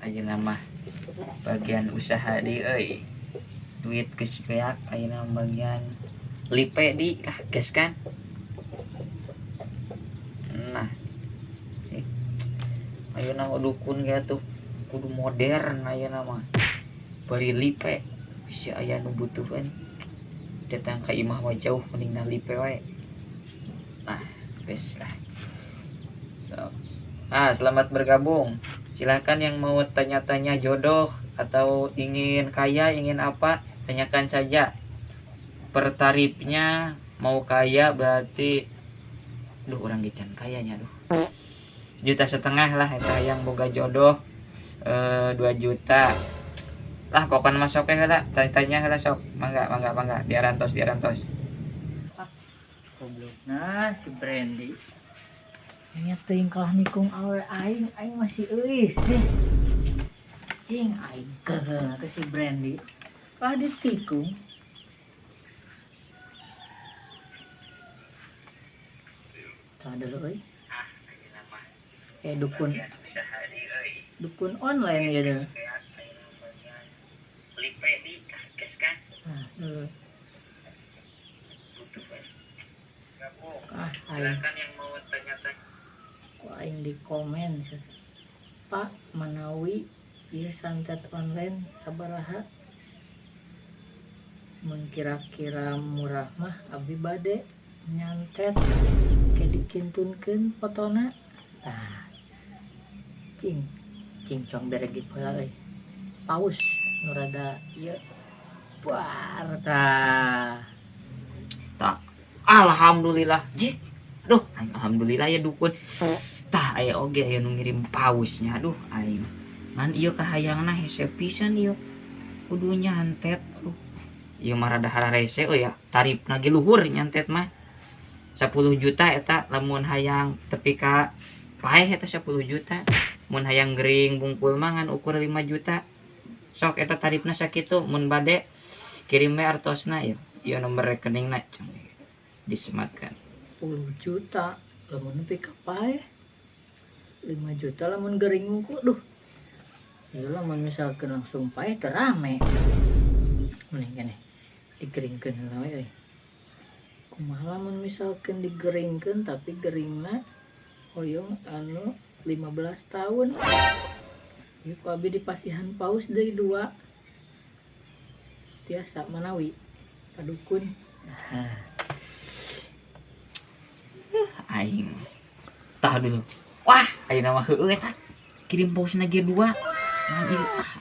Ayeuna mah bagian usaha di duit geus beak ayeuna bagian lipe di lah gas kan. Nah sih ayeuna dukun ge tuh kudu modern ayeuna mah bari lipe bisi aya nu butuhan datang ka imah mah jauh mending na lipe wae. Nah geus lah. Selamat bergabung. Silahkan yang mau tanya-tanya jodoh atau ingin kaya, ingin apa, tanyakan saja. Per tarifnya mau kaya berarti orang gican kayanya 1,5 juta lah eta yang boga jodoh 2 juta. Lah kokan masuk heula, tanya heula sok. Mangga diarantos. Goblokna si Brandy. Nya teuing kalah nikung awer aing masih euis deh. Cing aing keheul ke si Brandy. Kalah ditikung. Tah dulu euy. Dukun online ya deh. Lipe di gas kan. Silakan yang mau tanya-tanya. Aing di komen Pak Manawi ieu santet online sabaraha mun kira-kira murah mah abdi bade nyantet ke dikintunkeun fotona. Cingcong beregi pula euy paus nu rada ieu buar tah Alhamdulillah alhamdulillah ya dukun tah aya oge aya nu ngirim pausnya aing man ieu kahayangna hese pisan ieu kudu nyantet ieu mah rada hararese ya tarifna ge luhur nyantet mah 10 juta eta lamun hayang tepi ka paeh eta 10 juta mun hayang gering bungkul mangan ukur 5 juta sok eta tarifna sakitu mun bade kirim we artosna ieu nomor rekeningna disematkan 10 juta lamun nepi ka paeh 5 juta lamun gering bungkul ieu lamun misalkeun langsung paeh teu rame mending keneh digeringkeun heula we euy kumaha lamun misalkeun digeringkeun tapi geringna hoyong anu 15 tahun ieu ku abi dipasihan paus deui 2 tiasa Manawi padukun. Aing tah dulu wah ayeuna mah heueuh eta kirim pausna ge 2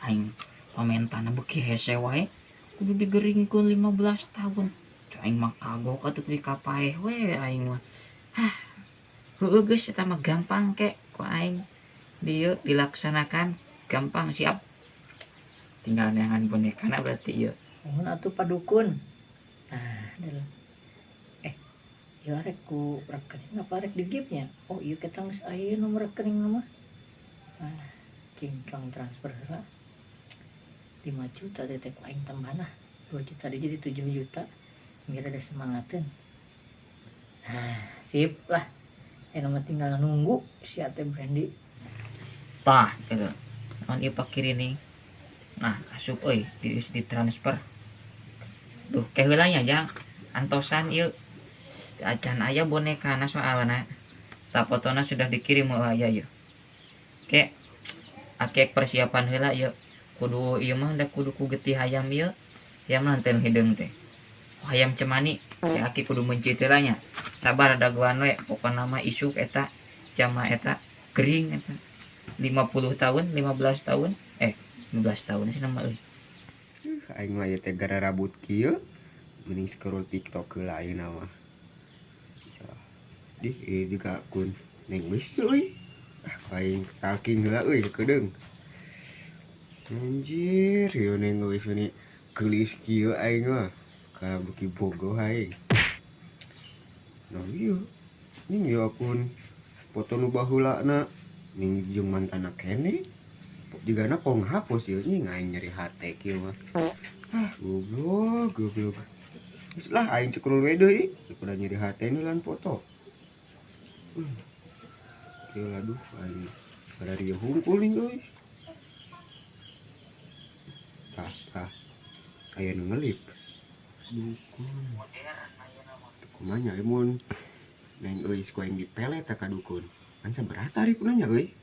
aing pamentana beuki hese wae kudu digeringkeun 15 tahun aing mah kagok atuh di kapaeh we aing mah heueuh geus eta mah gampang ke ku aing dieu dilaksanakan gampang siap tinggal neangan bonekana berarti ieu mohon atuh padukun. Ya rek ku rekening apa rek digipnya ieu ketang geus aya nomor rekening mah cingcong transfer heula 5 juta teh ku aing tambahna 2 juta jadi 7 juta ngira ada semangateun sip lah mah tinggal nunggu si ate Brandy tah gitu on ieu pakirining nah asup euy di transfer ke heula nya jang antosan ieu acan aya bonekana soalna ta fotona sudah dikirim aya ieu ke akek persiapan heula ieu kudu ieu mah da kudu ku getih hayam ieu mah teu hideung teh hayam cemani ya aki kudu mencit heula nya sabar daguan we pokona mah isuk eta jama eta gering eta 50 tahun 15 tahun 15 tahun sih nama euy aing mah teh gara rabut kieu mending scroll TikTok heula ayeuna mah juga akun neng wis euy aing stalking heula euy kedeung anjir ieu neng wis ini geulis kieu aing mah ka beuki bogoh aing nah ieu ning ieu akun foto nu baheulana ning jeung mantana keneh jigana kok ngahapus ieu ning aing nyeri hate kieu mah goblok geus lah aing scroll we deui daripada nyeri hate nu lan foto kieu aduh aing pada dia hungkul nih euy tah aya nu ngelip dukun kumanya mun neng euy kuaing dipelet ka dukun kan sabaraha tarifna nya euy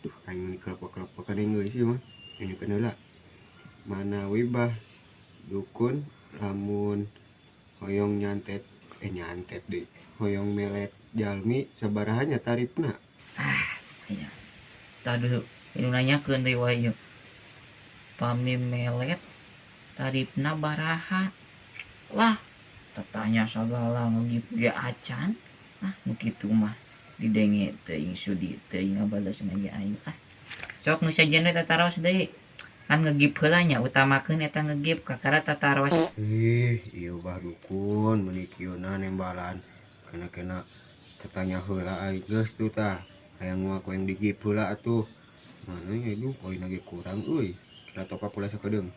duh aing meni kelepek-kelepek ka neng euy sih mah nyanyikeun heula manawi bah dukun lamun hoyong nyantet deh hoyong melet jalmi sabaraha nya tarifna Iya. Tadi ini nanyakeun deui wae ieu. Pami melet tarifna baraha. Lah, tetanya sagala ngegip ge acan. Ah, nu kitu mah didenge teuing sudi teuing ngabalasna ge aing. Ah. Sok nu sajen we tataros deui. Kan ngegip heula nya utamakeun eta ngegip kakara tataros. ieu bah dukun meni kieuna nembalan kena tetanya heula aing geus tuh tah hayang mah kueng digip heula atuh mana ya duh poin lagi kurang euy kira toka pula sakedeung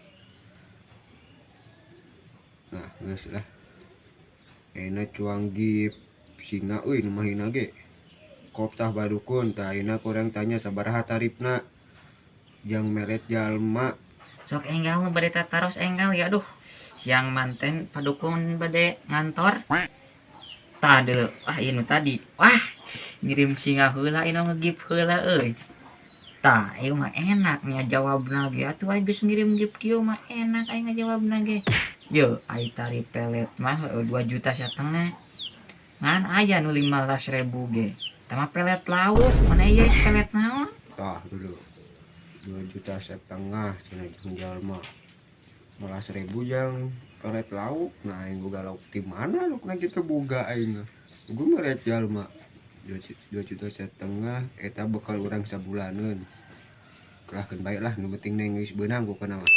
nah geus lah enak cuang gip singa euy nu mahina ge kop tah badukun tah ayeuna kurang tanya sabaraha tarifna jang melet jalma Sok enggal nu bade tataros enggal ya aduh. Siang manten padukun bade ngantor. Tade ieu nu tadi. Wah, ngirim singa heula ino ngegip heula euy. Tah, ieu mah enak nya jawabna ge. Atuh aing geus ngirim gip kieu mah enak aing ngajawabna ge. Yeuh, ai tarif pelet mah 2,5 juta. Ngan aya nu 15.000 ge. Tah mah pelet lauk, mana ieu pelet naon? tah dulu 2,5 juta cenah jeung jalma 15.000 jang pelet lauk nah aing boga lauk ti mana laukna kitu boga aing gua melet jalma 2,5 juta eta bekal urang sabulaneun kelahkeun bae lah nu penting neng geus beunang pokona mah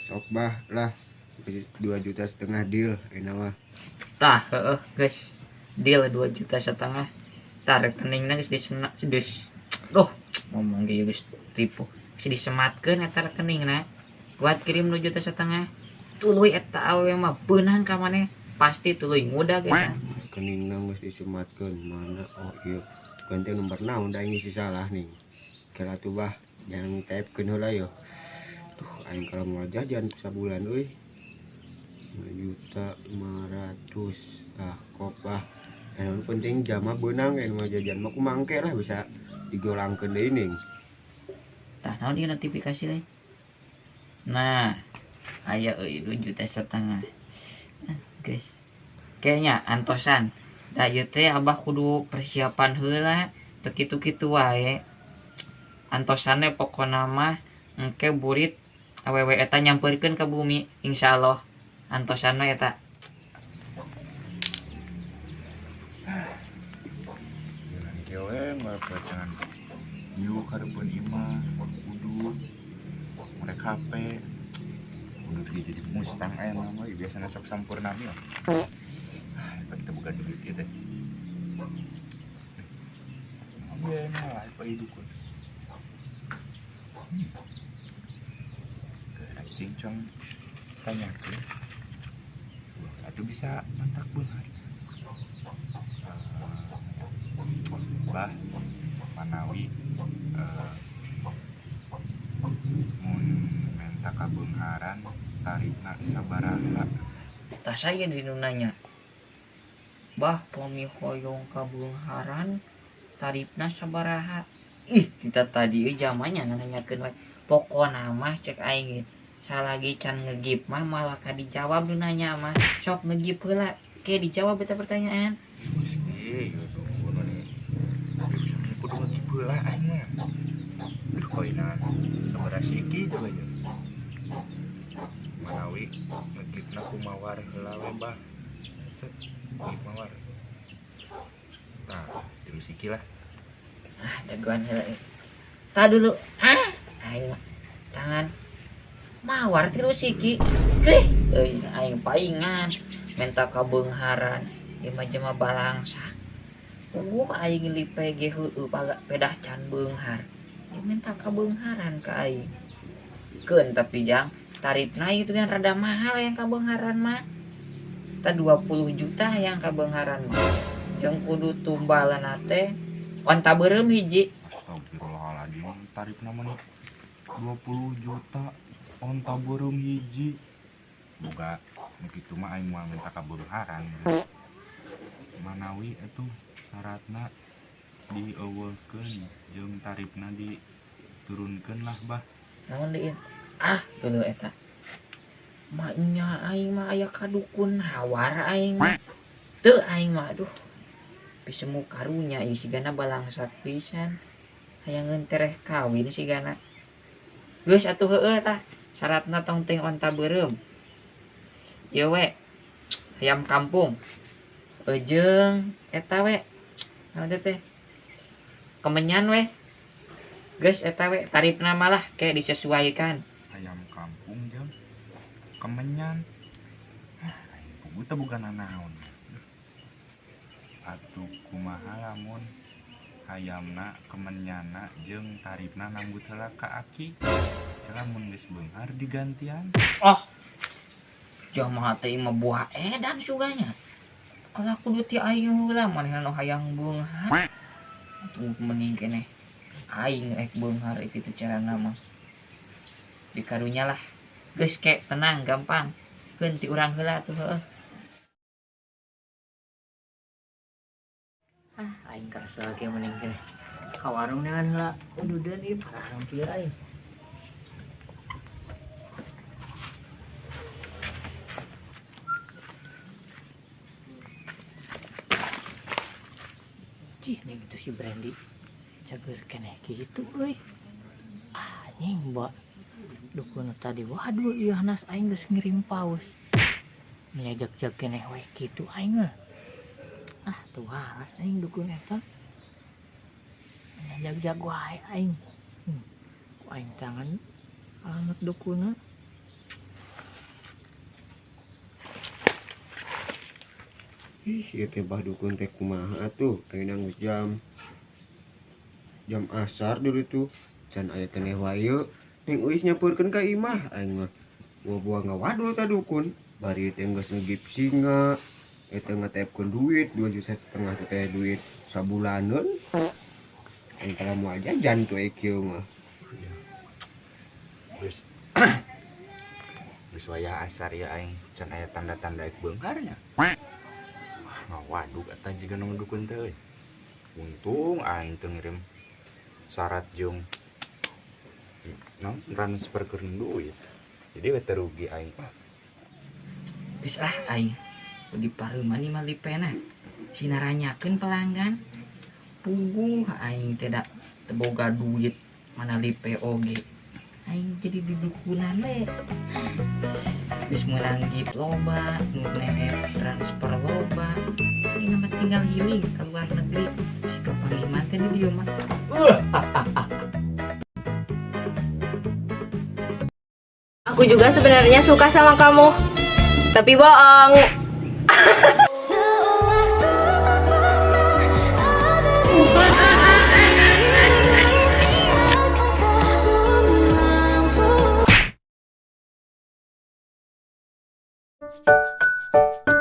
sok bah lah 2,5 juta deal ayeuna mah Tah, geus deal 2,5 juta. Tah rekeningna geus Duh, ngomong ge geus tipu. Geus disematkeun eta rekeningna. Buat kirim 2,5 juta. Tuluy eta awewe mah beunang ka maneh. Pasti tuluy ngudag eta. rekeningna geus disematkeun mana oh ieu tukeun teh nomor naon da aing geus salah nih kira tuh bah jangan typekeun heula yo tuh aing kalau mau jajan sabulan euy 5.500.000 tah kop bah yang penting jama beunang yang mau jajan mah kumangke lah bisa digolangkeun deui ning Tah, naon ieu notifikasi deui? Nah, aya euy 2,5 juta. Guys. Kayaknya antosan. Da ieu teh abah kudu persiapan heula teu kitu-kitu wae. Antosannya pokona mah engke burit awewe eta nyampeurkeun ka bumi insyaallah. Antosanna eta. Jangan kewe ngelakukan new karepun imah kudu mereka HP kudu jadi mustang aya mah biasana sok sampurna ya kita bukan duit kita iya nah apa dukun cincong tanya ke atau bisa mantak beunghar bah manawi mun menta kabeungharan tarifna sabaraha Tah saya di nanya. Bah pami hoyong kabeungharan tarifna sabaraha? Ih, kita tadi zamannya nanyakeun wae. Pokona mah cek aing salagi can ngegip mah malah ka dijawab nu nanya mah. Sok ngegip heula ke dijawab eta pertanyaan. Gusti yo tunggu nih kudu ngegibeula aing mah aduh koina sabaraha siki coba ya manawi ngegipna kumawar heula we bah set mawar nah terus siki lah Ah, daguan heula. Tah dulu. Aing mah tangan mawar tilu siki. Cuy, aing paingan menta kabeungharan ieu mah jelema balangsak. Gua aing lipe ge heueuh pedah can beunghar. Ieu menta kabeungharan ka aing. Keun tapi jang tarifna itu kan rada mahal yang kabeungharan mah. Tah 20 juta yang kabeungharan mah. Jeung kudu tumbalana teh onta beureum hiji. astagfirullahaladzim tarifna mah 20 juta onta burung hiji boga begitu mah aing moal minta ka beungharan manawi atuh syaratna dieuweulkeun jeung tarifna diturunkeun lah bah. Namun diin dulu eta maknya aing mah aya kadukun hawar aing mah teu aing mah aduh pisemu karunya ieu sigana balangsat pisan hayangeun tereh kawin sigana geus atuh heueuh tah syaratna tong ting onta beureum ieu we ayam kampung jeung eta we naon teh kemenyan we geus eta we tarifna malah kayak disesuaikan Ayam kampung jeung kemenyan aing puguh teh bukan naon atuh kumaha lamun hayamna kemenyanna jeung tarifna nambut heula ka aki lamun geus beunghar digantian. Jamaah teh mah buah edan suganya kalau kudu ti aing heula manehna nu hayang beunghar atuh mending keneh aing ek beunghar itu carana mah dikarunya lah geus kek tenang gampang keun ti urang heula tuh heueuh. Aing karasa lagi mending keneh ka warung dengan heula ududeun ieu parang kieu aing. Cih, nih itu si Brandy cager keneh gitu euy. Anjing, Mbak. Dukun tadi waduh ieu hanas aing geus ngirim paus. Nyajak-jak keneh we kitu aing mah. Tuh waras aing dukun eta. Nyajak-jak wae aing. Ku aing tangan alamat dukunna. Ieu teh bah dukun teh kumaha atuh ayeuna geus jam asar dulu tuh can aya keneh wae ning euis nyampeurkeun ka imah aing mah buah-buah ngawadul ta dukun bari teh geus ngegip singa eta ngatepkeun duit 2,5 juta teh duit sabulaneun aing tara moal jajan tuh kieu mah Geus wayah asar ya aing can aya tanda-tanda ek beungharnya. Waduh eta jiga nu dukun teh euy. Untung aing teu ngirim syarat jeung transferkeun duit. Jadi we teu rugi aing. Geus lah aing di pareumani mah lipena sinaranyakeun pelanggan puguh aing teh da teu boga duit mana lipe oge aing jadi di dukunan we geus meunang gift loba nu transfer loba aing mah tinggal healing ka luar negeri si kepangliman teh di dieu mah Aku juga sebenarnya suka sama kamu, tapi bohong. Thank you.